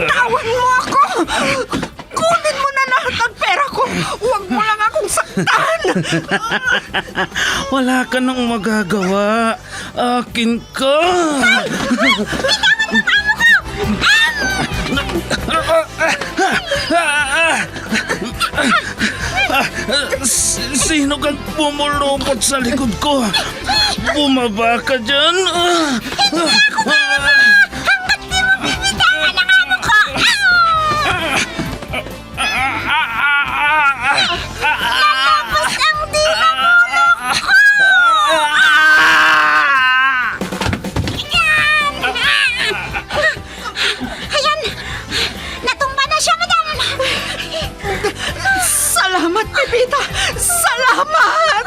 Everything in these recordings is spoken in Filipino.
Bitawan mo ako! Kunin mo na lahat ng pera ko! Huwag mo lang akong saktan! Wala ka nang magagawa. Akin ka. Sino kang pumulupot sa likod ko? Bumaba ka dyan. Ayan! Natumba na siya, madam! Salamat, Pepita! Salamat!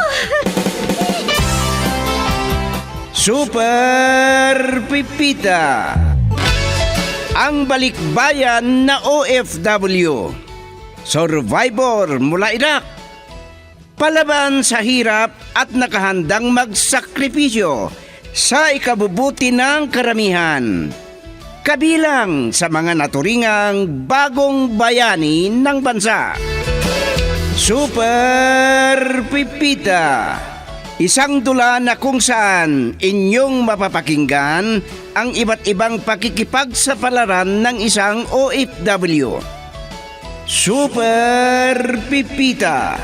Super Pipita, ang balikbayan na OFW, survivor mula Iraq, palaban sa hirap at nakahandang magsakripisyo sa ikabubuti ng karamihan, kabilang sa mga naturingang bagong bayani ng bansa. Super Pipita, isang dula na kung saan inyong mapapakinggan ang iba't ibang pakikipagsapalaran ng isang OFW. Super Pipita,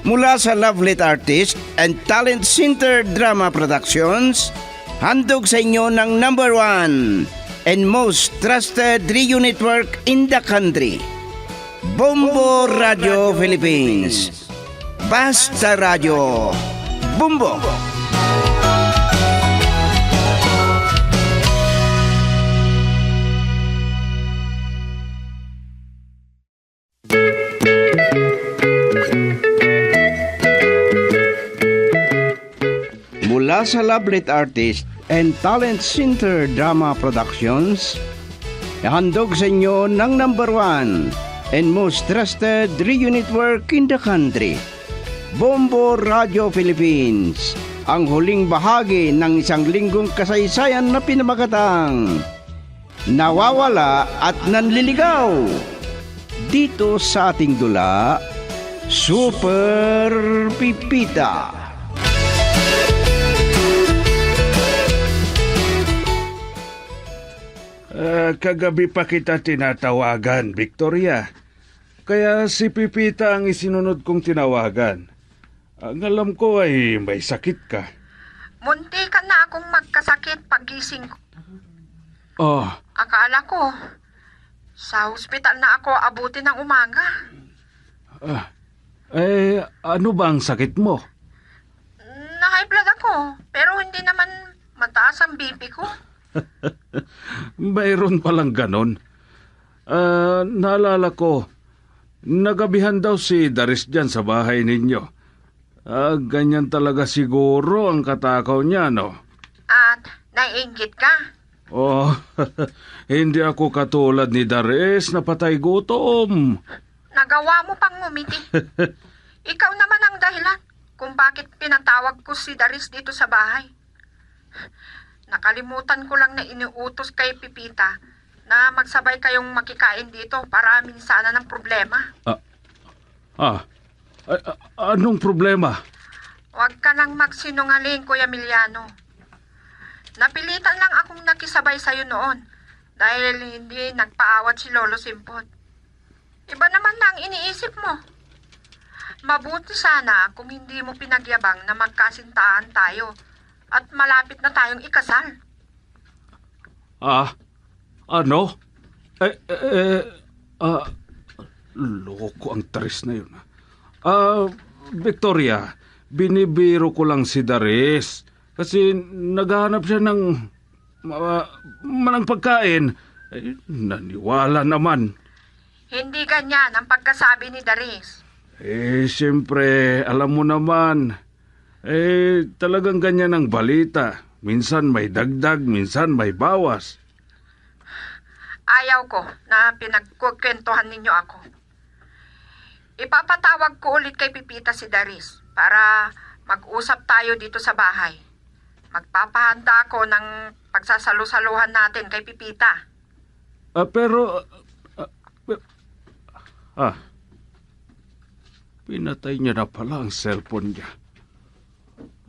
mula sa Lovelet Artist and Talent Center Drama Productions, handog sa inyo ng #1 and most trusted radio network in the country, Bombo Radio Philippines. Basta Radio Bombo. Mula sa Lovelet Artist and Talent Center Drama Productions, handog sa inyo ng #1 and most trusted radio network in the country, Bombo Radio Philippines, ang huling bahagi ng isang linggong kasaysayan na pinamagatang Nawawala at Nanliligaw. Dito sa ating dula, Super Pipita. Kagabi pa kita tinatawagan, Victoria. Kaya si Pipita ang isinunod kong tinawagan. Ang alam ko ay may sakit ka. Munti ka na akong magkasakit pagising ko. Oh, Akala ko, sa hospital na ako abuti ng umaga. ano ba ang sakit mo? Na-high blood ako, pero hindi naman mataas ang BP ko. Mayroon palang ganon. Naalala ko, nagabihan daw si Daris dyan sa bahay ninyo. Ganyan talaga siguro ang katakaw niya, no? At naiinggit ka. Oh, hindi ako katulad ni Daris na patay gutom. Nagawa mo pang ngumiti. Ikaw naman ang dahilan kung bakit pinatawag ko si Daris dito sa bahay. Nakalimutan ko lang na iniutos kay Pipita na magsabay kayong makikain dito para minsanan ng problema. Anong problema? Huwag ka nang magsinungaling, Kuya Emiliano. Napilitan lang akong nakisabay sa'yo noon dahil hindi nagpaawat si Lolo Simpot. Iba naman na ang iniisip mo. Mabuti sana kung hindi mo pinagyabang na magkasintahan tayo at malapit na tayong ikasal. Ano? Loko ang Daris na yun. Victoria, binibiro ko lang si Daris. Kasi naghahanap siya ng manang pagkain. Naniwala naman. Hindi ganyan ang pagkasabi ni Daris. Siyempre, alam mo naman. Talagang ganyan ang balita. Minsan may dagdag, minsan may bawas. Ayaw ko na pinagkukwentuhan ninyo ako. Ipapatawag ko ulit kay Pipita si Daris para mag-usap tayo dito sa bahay. Magpapahanda ako ng pagsasalu-saluhan natin kay Pipita. Pero... pinatay niya na pala ang cellphone niya.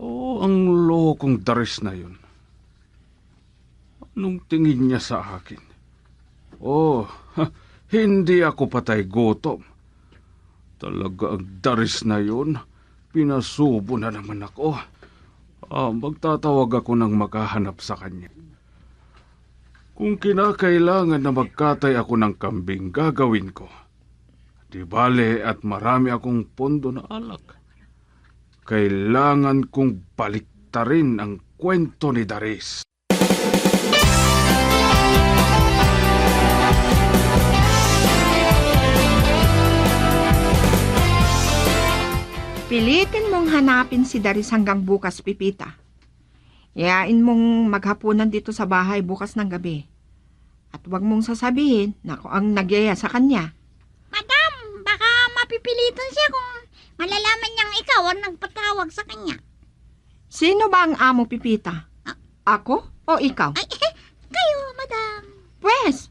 Ang lokong daris na yun. Anong tingin niya sa akin? Hindi ako patay gutom. Talaga ang daris na yun. Pinasubo na naman ako. Magtatawag ako ng makahanap sa kanya. Kung kinakailangan na magkatay ako ng kambing, gagawin ko. Di bale at marami akong pondo na alak. Kailangan kong baliktarin ang kwento ni Daris. Pilitin mong hanapin si Daris hanggang bukas, Pipita. Yayain mong maghapunan dito sa bahay bukas ng gabi. At huwag mong sasabihin na ako ang nagyaya sa kanya. Madam, baka mapipilitan siya kung malalaman niyang ikaw ang nagpatawag sa kanya. Sino ba ang amo, Pipita? Ako o ikaw? Ay, kayo, madam. Pwes,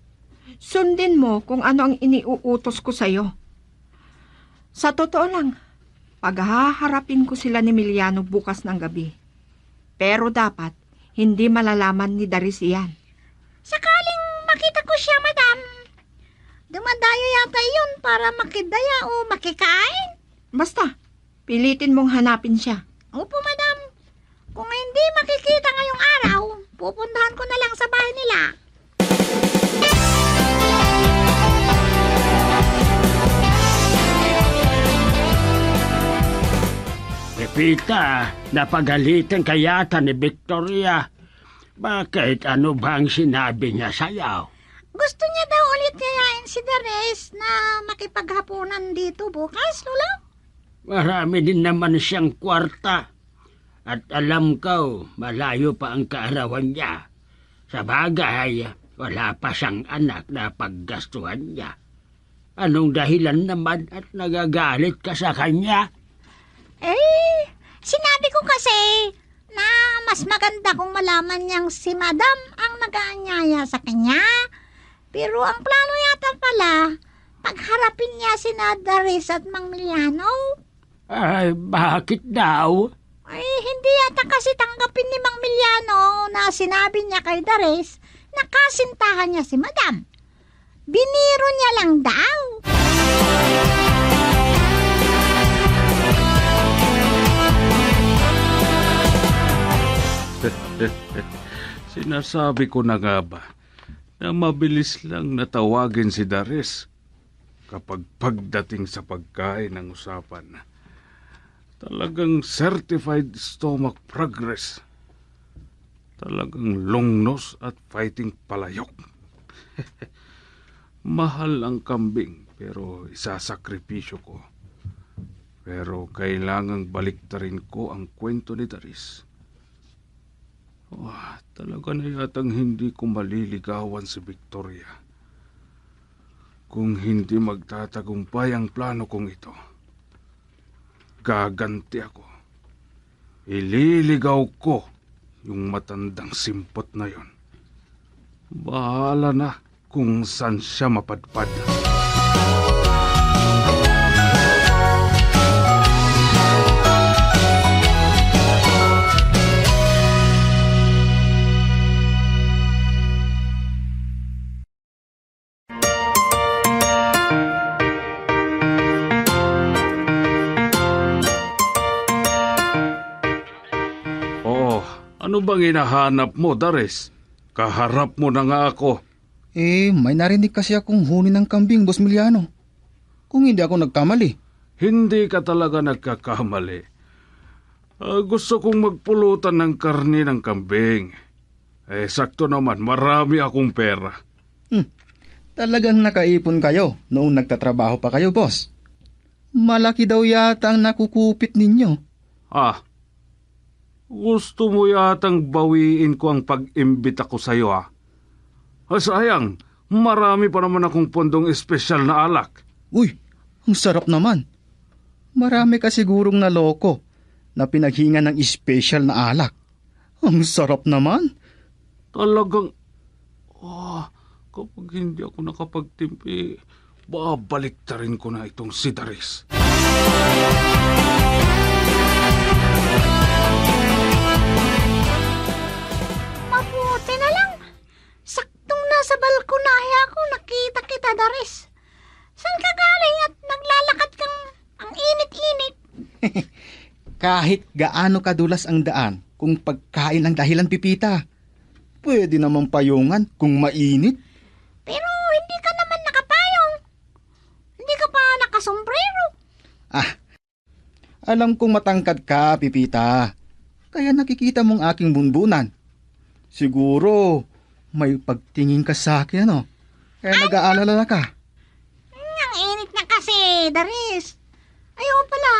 sundin mo kung ano ang iniuutos ko sa'yo. Sa totoo lang, paghaharapin ko sila ni Emiliano bukas ng gabi. Pero dapat, hindi malalaman ni Daris iyan. Sakaling makita ko siya, madam. Dumadayo yata yun para makidaya o makikain. Basta, pilitin mong hanapin siya. Opo, madam. Kung hindi makikita ngayong araw, pupuntahan ko na lang sa bahay nila. Pepita, napagalitan ka yata ni Victoria. Bakit? Ano bang sinabi niya sa'yo? Gusto niya daw ulit yayain si Dares na makipaghapunan dito bukas, Lolo. Marami din naman siyang kwarta. At alam ko, malayo pa ang kaarawan niya. Sa bagay, wala pa siyang anak na paggastuhan niya. Anong dahilan naman at nagagalit ka sa kanya? Sinabi ko kasi na mas maganda kung malaman niyang si Madam ang mag-aanyaya sa kanya. Pero ang plano yata pala, pagharapin niya si Dares at Mang Emiliano. Ay, bakit daw? Ay, hindi yata kasi tanggapin ni Mang Emiliano na sinabi niya kay Dares na kasintahan niya si Madam. Biniro niya lang daw. Sinasabi ko na nga ba na mabilis lang natawagin si Daris kapag pagdating sa pagkain ng usapan. Talagang certified stomach progress. Talagang long nose at fighting palayok. Mahal ang kambing pero isasakripisyo ko. Pero kailangang baliktarin ko ang kwento ni Daris. Talaga na yatang hindi ko maliligawan si Victoria. Kung hindi magtatagumpay ang plano kong ito, gaganti ako. Ililigaw ko yung matandang simpot na yon. Bahala na kung saan siya mapadpad. Ano bang hinahanap mo, Dares? Kaharap mo na nga ako. May narinig kasi akong huni ng kambing, Boss Emiliano. Kung hindi ako nagkamali. Hindi ka talaga nagkakamali. Gusto kong magpulutan ng karne ng kambing. Sakto naman, marami akong pera. Talagang nakaipon kayo noong nagtatrabaho pa kayo, boss. Malaki daw yata ang nakukupit ninyo. Gusto mo yatang bawiin ko ang pag-imbita ko sa iyo, sayang, marami pa naman akong pondong espesyal na alak. Uy, ang sarap naman. Marami ka sigurong naloko na pinaghinga ng espesyal na alak. Ang sarap naman. Talagang, Kapag hindi ako nakapagtimpi, babalik ta rin ko na itong si Daris. Mabuti na lang. Saktong nasa balkonahe ako, nakita kita, Daris. Saan ka galing at naglalakad kang ang init-init? Kahit gaano kadulas ang daan, kung pagkain ang dahilan, Pipita. Pwede namang payungan kung mainit. Pero hindi ka naman nakapayong. Hindi ka pa nakasombrero. Alam kong matangkad ka, Pipita. Kaya nakikita mong aking bunbunan. Siguro, may pagtingin ka sa akin, ano? Kaya nag-aalala na ka. Ang init na kasi, Daris. Ayaw pala,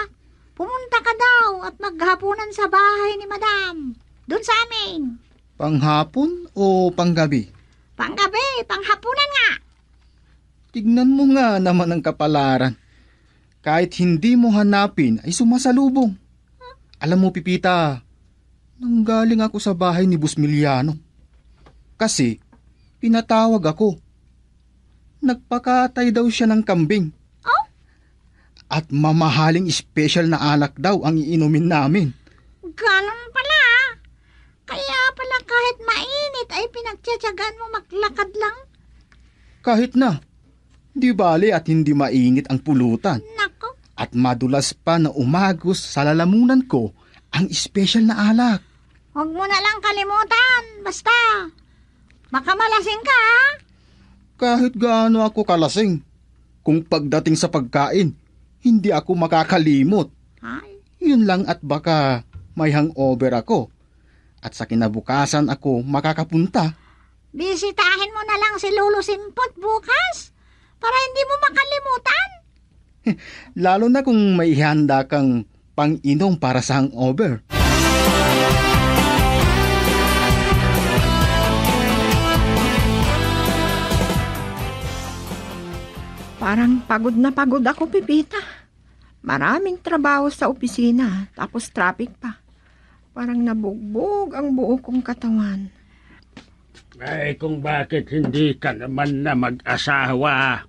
pumunta ka daw at maghapunan sa bahay ni Madam. Doon sa amin. Panghapon o panggabi? Panggabi, panghapunan nga. Tignan mo nga naman ang kapalaran. Kahit hindi mo hanapin, ay sumasalubong. Alam mo, Pipita, nanggaling ako sa bahay ni Busmiliano. Kasi, pinatawag ako. Nagpakatay daw siya ng kambing. Oh? At mamahaling special na alak daw ang iinumin namin. Ganun pala. Kaya pala kahit mainit ay pinagtsatsagaan mo maglakad lang. Kahit na, di bale at hindi mainit ang pulutan. Nako, At madulas pa na umagos sa lalamunan ko ang special na alak. huwag mo na lang kalimutan. Basta, makamalasing ka, ha? Kahit gaano ako kalasing, kung pagdating sa pagkain, hindi ako makakalimot. Ay, Yun lang at baka may hangover ako. At sa kinabukasan ako makakapunta. bisitahin mo na lang si Lolo Simpot bukas para hindi mo makalimutan. Lalo na kung may ihanda kang pang-inom para sa hangover. Parang pagod na pagod ako, Pipita. Maraming trabaho sa opisina, tapos traffic pa. Parang nabugbog ang buo kong katawan. Ay, kung bakit hindi ka naman na mag-asawa.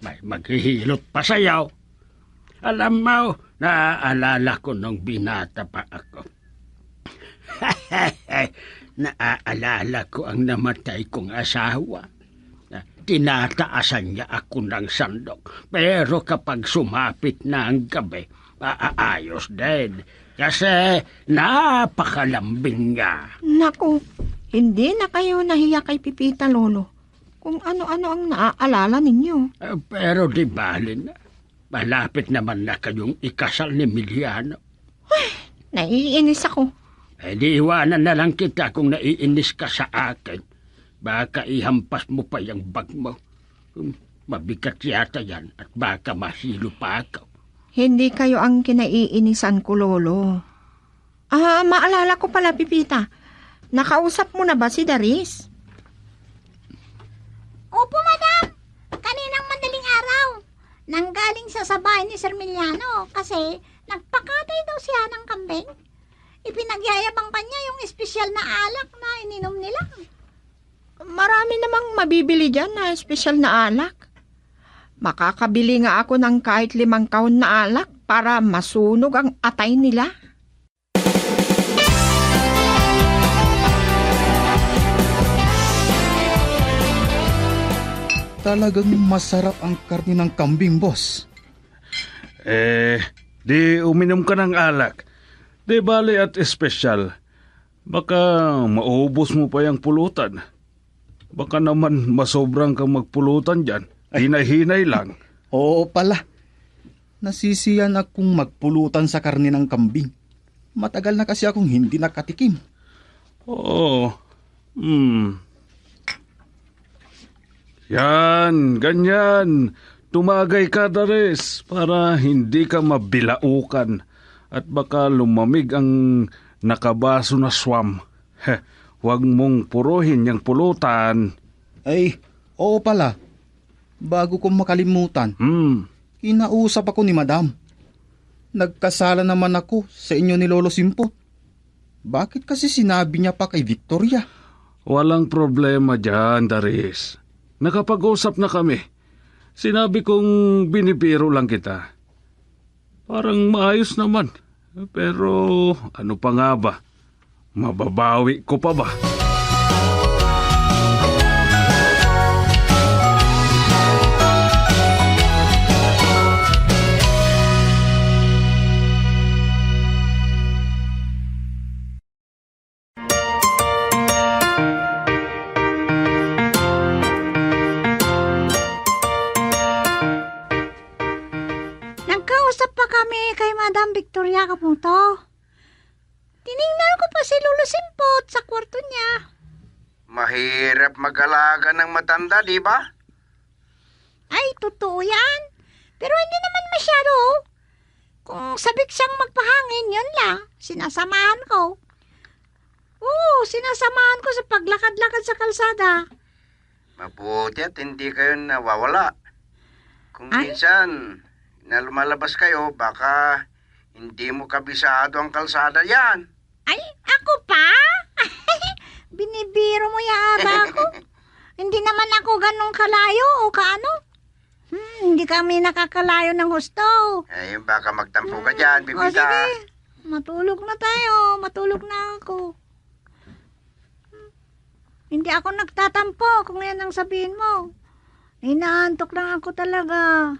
May maghihilot pa sa'yo. Alam mo, naaalala ko nung binata pa ako. Naaalala ko ang namatay kong asawa. Tinataasan niya ako ng sandok. Pero kapag sumapit na ang gabi, aayos din. Kasi napakalambing niya. Naku, hindi na kayo nahiya kay Pipita, Lolo. Kung ano-ano ang naaalala ninyo. Pero di bali na. Malapit naman na kayong ikasal ni Miliano. Naiinis ako. Di iwanan na lang kita kung naiinis ka sa akin. Baka ihampas mo pa yung bag mo. Mabigat yata yan at baka mahilo pa ako. Hindi kayo ang kinaiinisan ko, Lolo. Maalala ko pala, Pipita. Nakausap mo na ba si Daris? Opo, Madam. Kaninang madaling araw. Nanggaling siya sa bahay ni Sir Miliano kasi nagpakatay daw siya ng kambing. Ipinagyayabang pa niya yung espesyal na alak na ininom nila. Marami namang mabibili dyan na espesyal na alak. Makakabili nga ako ng kahit 5 kahon na alak para masunog ang atay nila. Talagang masarap ang karne ng kambing, boss. Di uminom ka ng alak. Di bali at espesyal. Baka maubos mo pa yung pulutan. Baka naman masobrang kang magpulutan dyan. Hinay-hinay lang. Oo pala. Nasisiyan akong magpulutan sa karne ng kambing. Matagal na kasi akong hindi nakatikim. Oo. Yan, ganyan. Tumagay ka, Daris, para hindi ka mabilaukan at baka lumamig ang nakabaso na swam. Huwag mong puruhin yung pulutan. Ay, oo pala. Bago ko makalimutan, kinausap ako ni Madam. Nagkasala naman ako sa inyo ni Lolo Simpot. Bakit kasi sinabi niya pa kay Victoria? Walang problema dyan, Daris. Nakapag-usap na kami. Sinabi kong binibiro lang kita. Parang maayos naman. Pero ano pa nga ba? Mababawi ko pa ba? Nagkausap pa kami kay Madam Victoria Caputo. Tiningnan ko pa si Lolo Simpot sa kwarto niya. Mahirap mag-alaga ng matanda, di ba? Ay, totoo yan. Pero hindi naman masyado. Kung sabik siyang magpahangin, yun lang. Sinasamahan ko. Oo, sinasamahan ko sa paglakad-lakad sa kalsada. Mabuti at hindi kayo nawawala. Kung Ay? minsan na lumalabas kayo, baka hindi mo kabisado ang kalsada yan. Ay, ako pa? Binibiro mo yata ako. Hindi naman ako ganong kalayo o kaano. Hindi kami nakakalayo ng husto. Ay, baka magtampo ka dyan, O bibita. sige, matulog na tayo. Matulog na ako. Hindi ako nagtatampo kung yan ang sabihin mo. Inaantok lang ako talaga.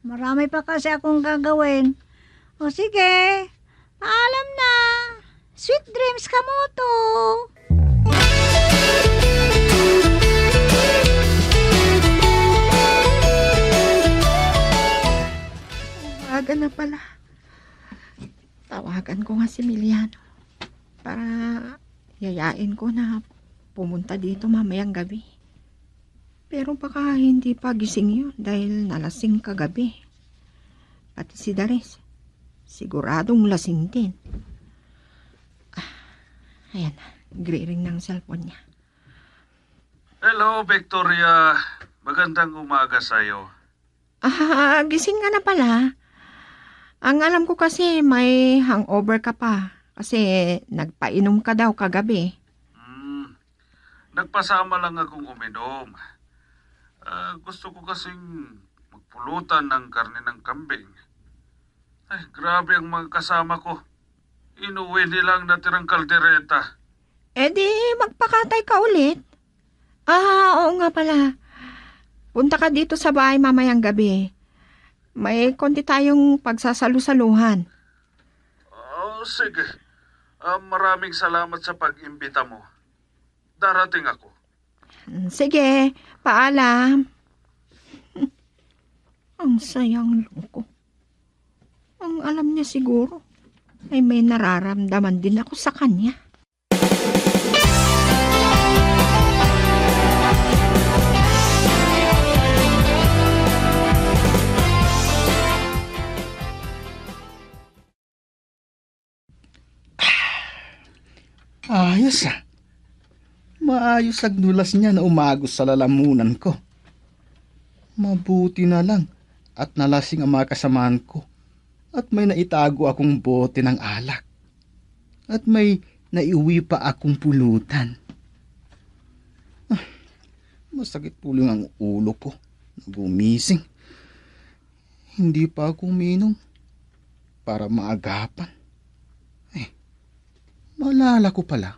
Marami pa kasi akong gagawin. O sige, paalam na. Sweet dreams ka mo to. Aga na pala. Tawagan ko nga si Miliano para yayain ko na pumunta dito mamayang gabi. Pero baka hindi pa gising yun dahil nalasing kagabi. Pati si Dares, siguradong lasing din. Ayan, nagre-ring ng cellphone niya. Hello, Victoria. Magandang umaga sa'yo. Gising nga na pala. Ang alam ko kasi may hangover ka pa kasi nagpainom ka daw kagabi. Nagpasama lang akong uminom. Gusto ko kasing magpulutan ng karne ng kambing. Ay, grabe ang mga kasama ko. Inuwi nilang natirang kaldereta. Eh di, magpakatay ka ulit. Oo nga pala. Punta ka dito sa bahay mamayang gabi. May konti tayong pagsasalu-saluhan. Sige. Maraming salamat sa pag-imbita mo. Darating ako. Sige, paalam. Ang sayang loko. Ang alam niya siguro ay may nararamdaman din ako sa kanya. Ayos ah. Maayos agnulas niya na umagos sa lalamunan ko. Mabuti na lang at nalasing ang mga kasamahan ko. At may naitago akong bote ng alak. At may naiuwi pa akong pulutan. Masakit po lang ang ulo ko. Nagumising. Hindi pa ako uminom para maagapan. Maalala ko pala.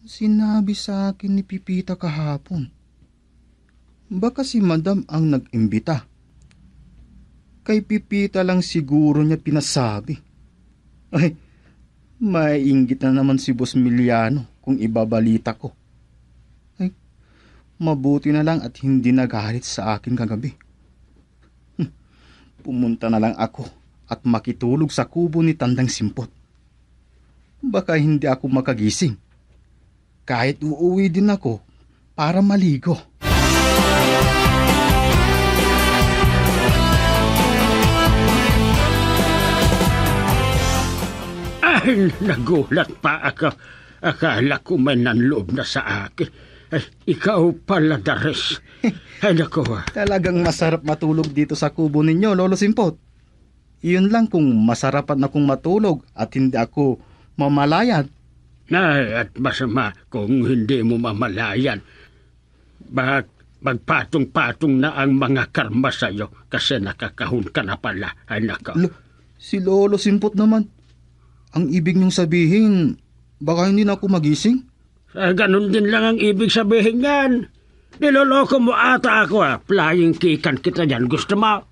Sinabi sa akin ni Pipita kahapon. Baka si Madam ang nag-imbita. Kay Pipita lang siguro niya pinasabi. Ay, maiinggit na naman si Boss Miliano kung ibabalita ko. Ay, mabuti na lang at hindi nagalit sa akin kagabi. Pumunta na lang ako at makitulog sa kubo ni Tandang Simpot. Baka hindi ako makagising. Kahit uuwi din ako para maligo. Ay, nagulat pa ako. Akala ko may nanloob na sa akin. Ay, ikaw pala, Dares. Ay, naku. Talagang masarap matulog dito sa kubo ninyo, Lolo Simpot. Iyon lang kung masarapan akong matulog at hindi ako mamalayan. Ay, at masama kung hindi mo mamalayan. Magpatong-patong na ang mga karma sa'yo kasi nakakahon ka na pala, anak ko. Si Lolo Simpot naman. Ang ibig niyong sabihin, baka hindi na ako magising? Ganun din lang ang ibig sabihin yan. Niloloko mo ata ako, flying kikan kita dyan. Gusto mo?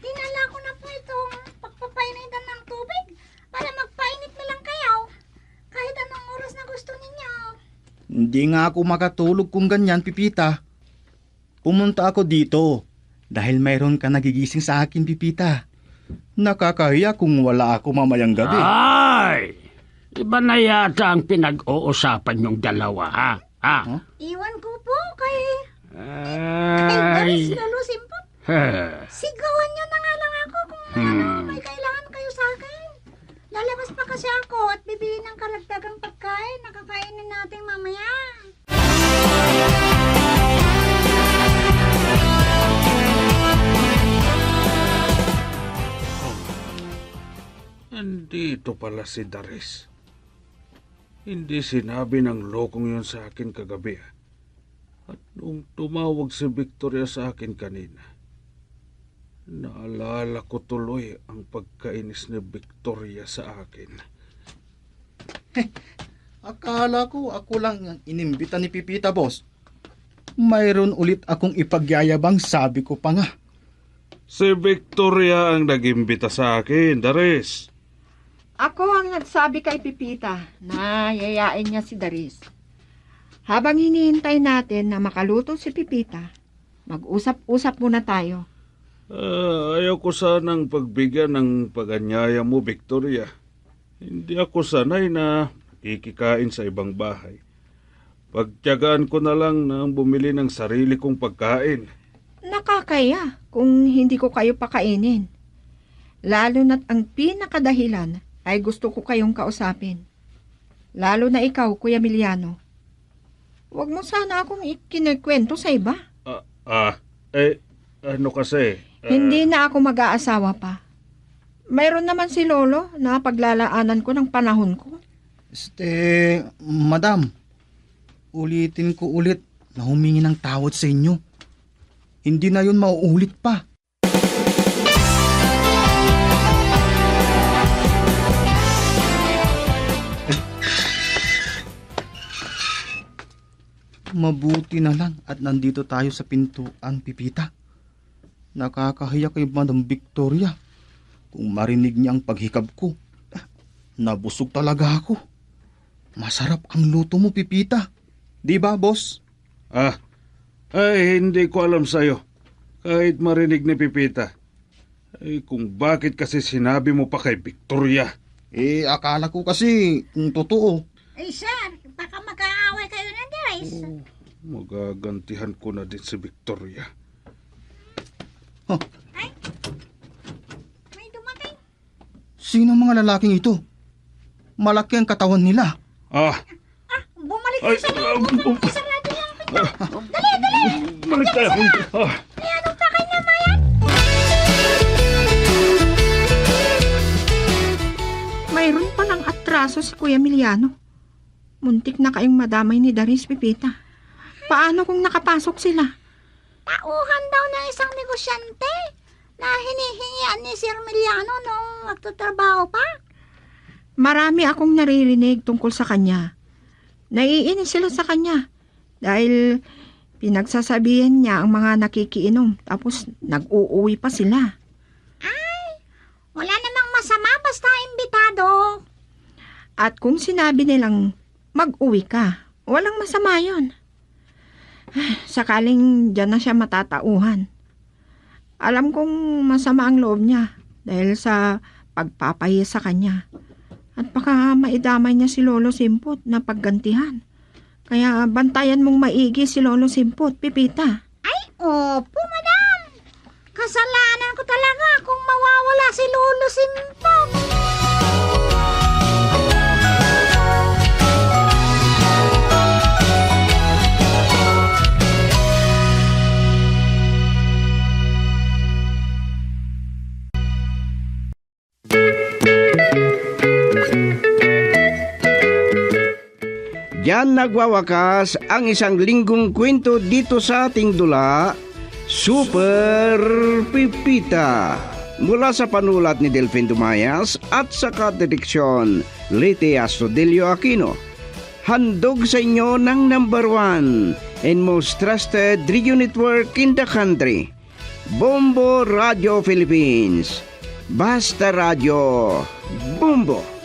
Dinala ko na po itong pagpapainitan ng tubig para magpainit na lang kayo. Kahit anong oras na gusto ninyo. Hindi nga ako makatulog kung ganyan, Pipita. Pumunta ako dito dahil mayroon ka nagigising sa akin, Pipita. Nakakahiya kung wala ako mamayang gabi. Ay! Iba na yata ang pinag-uusapan yung dalawa, ha? Iwan ko po kay Ay! Lolo Simpot. Eh, Sigawan niyo na nga lang ako kung may kailangan kayo sa akin. Lalabas pa kasi ako at bibili ng karagdagang pagkain na kakainin natin mamaya. Nandito pala si Daris. Hindi sinabi ng lokong yun sa akin kagabi. At nung tumawag si Victoria sa akin kanina, naalala ko tuloy ang pagkainis ni Victoria sa akin. Akala ko ako lang ang inimbita ni Pipita, boss. Mayroon ulit akong ipagyayabang, sabi ko pa nga. Si Victoria ang nagimbita sa akin, Daris. Ako ang nagsabi kay Pipita na yayain niya si Daris. Habang hinihintay natin na makaluto si Pipita, mag-usap-usap muna tayo. Ayaw ko sanang pagbigyan ng pag-anyaya mo, Victoria. Hindi ako sanay na ikikain sa ibang bahay. Pagtiyagaan ko na lang na bumili ng sarili kong pagkain. Nakakaya kung hindi ko kayo pakainin. Lalo na't ang pinakadahilan ay gusto ko kayong kausapin. Lalo na ikaw, Kuya Emiliano. Huwag mo sana akong ikinikwento sa iba. Ano kasi? Hindi na ako mag-aasawa pa. Mayroon naman si Lolo na paglalaanan ko ng panahon ko. Madam, ulitin ko ulit na humingi ng tawad sa inyo. Hindi na yun mauulit pa. Mabuti na lang at nandito tayo sa pintuan, Pipita. Nakakahiya kay Madam Victoria. Kung marinig niya ang paghikab ko, nabusog talaga ako. Masarap ang luto mo, Pipita. Di ba, boss? Hindi ko alam sa'yo. Kahit marinig ni Pipita. Kung bakit kasi sinabi mo pa kay Victoria. Akala ko kasi kung totoo. Ay, sir, baka mag-aaway kayo na, Daris. Magagantihan ko na din si Victoria. May dumating. Sino ang mga lalaking ito? Malaki ang katawan nila. Bumalik na sa loob. Sarado yung pinto. Balik tayo. Anong pakay na, Maya? Mayroon pa ng atraso si Kuya Emiliano. Muntik na kayong madamay ni Daris, Pipita. Paano kung nakapasok sila? Tauhan daw ng isang negosyante na hinihingian ni Sir Emiliano nung nagtatrabaho pa. Marami akong naririnig tungkol sa kanya. Naiinis sila sa kanya dahil pinagsasabihan niya ang mga nakikiinom tapos nag-uuwi pa sila. Wala namang masama basta imbitado. At kung sinabi nilang mag-uwi ka, walang masama yun. Sakaling dyan na siya matatauhan. Alam kong masama ang loob niya dahil sa pagpapahiya sa kanya. At baka maidamay niya si Lolo Simpot na paggantihan. Kaya bantayan mong maigi si Lolo Simpot, Pipita. Ay, opo, madam. Kasalanan ko talaga kung mawawala si Lolo Simpot. Diyan nagwawakas ang isang linggong kwento dito sa ating dula, Super Pipita. Mula sa panulat ni Delfin Dumayas at sa kadireksyon Lite Astudillo Aquino. Handog sa inyo ng number 1 and most trusted radio network in the country, Bombo Radio Philippines. Basta Radio Bombo.